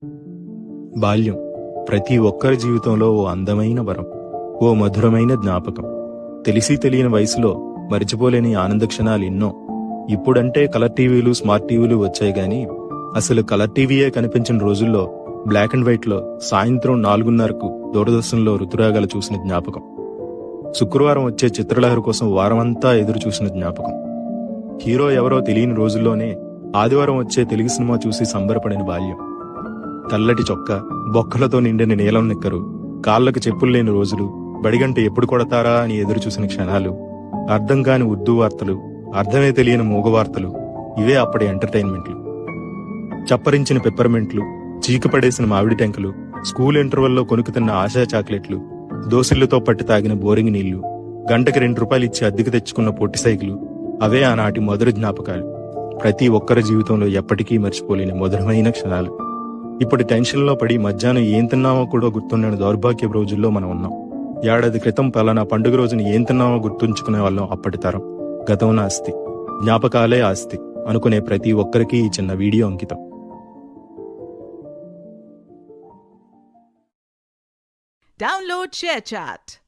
బాల్యం ప్రతి ఒక్కరి జీవితంలో ఓ అందమైన వరం, ఓ మధురమైన జ్ఞాపకం. తెలిసి తెలియని వయసులో మరిచిపోలేని ఆనంద క్షణాలు ఎన్నో. ఇప్పుడంటే కలర్ టీవీలు, స్మార్ట్ టీవీలు వచ్చాయి గాని అసలు కలర్ టీవీయే కనిపించిన రోజుల్లో బ్లాక్ అండ్ వైట్ లో సాయంత్రం 4:30కు దూరదర్శన్లో ఋతురాగాలు చూసిన జ్ఞాపకం. శుక్రవారం వచ్చే చిత్రలహరి కోసం వారమంతా ఎదురు చూసిన జ్ఞాపకం. హీరో ఎవరో తెలియని రోజుల్లోనే ఆదివారం వచ్చే తెలుగు సినిమా చూసి సంబరపడిన బాల్యం. తెల్లటి చొక్కా, బొక్కలతో నిండిన నీలం నిక్కరు, కాళ్లకు చెప్పులు లేని రోజులు, బడిగంట ఎప్పుడు కొడతారా అని ఎదురు చూసిన క్షణాలు, అర్థం కాని ఉర్దూ వార్తలు, అర్థమే తెలియని మూగ వార్తలు, ఇవే అప్పటి ఎంటర్టైన్మెంట్లు. చప్పరించిన పెప్పర్మెంట్లు, చీకపడేసిన మామిడి టెంకలు, స్కూల్ ఇంటర్వెల్లో కొనుక్కుతున్న ఆశా చాక్లెట్లు, దోసిళ్లతో పట్టి తాగిన బోరింగ్ నీళ్లు, గంటకి ₹2 ఇచ్చి అద్దెకు తెచ్చుకున్న పొట్టి సైకిలు, అవే ఆనాటి మధుర జ్ఞాపకాలు. ప్రతి ఒక్కరి జీవితంలో ఎప్పటికీ మర్చిపోలేని మధురమైన క్షణాలు. ఇప్పుడు టెన్షన్లో పడి మధ్యాహ్నం ఏం తిన్నామో కూడా గుర్తుండని దౌర్భాగ్య రోజుల్లో మనం ఉన్నాం. ఏడాది క్రితం పలానా పండుగ రోజున ఏం తిన్నామో గుర్తుంచుకునే వాళ్ళం అప్పటి తరం. గతం నాస్తి, జ్ఞాపకాలే ఆస్తి అనుకునే ప్రతి ఒక్కరికి ఈ చిన్న వీడియో అంకితం. Download ShareChat.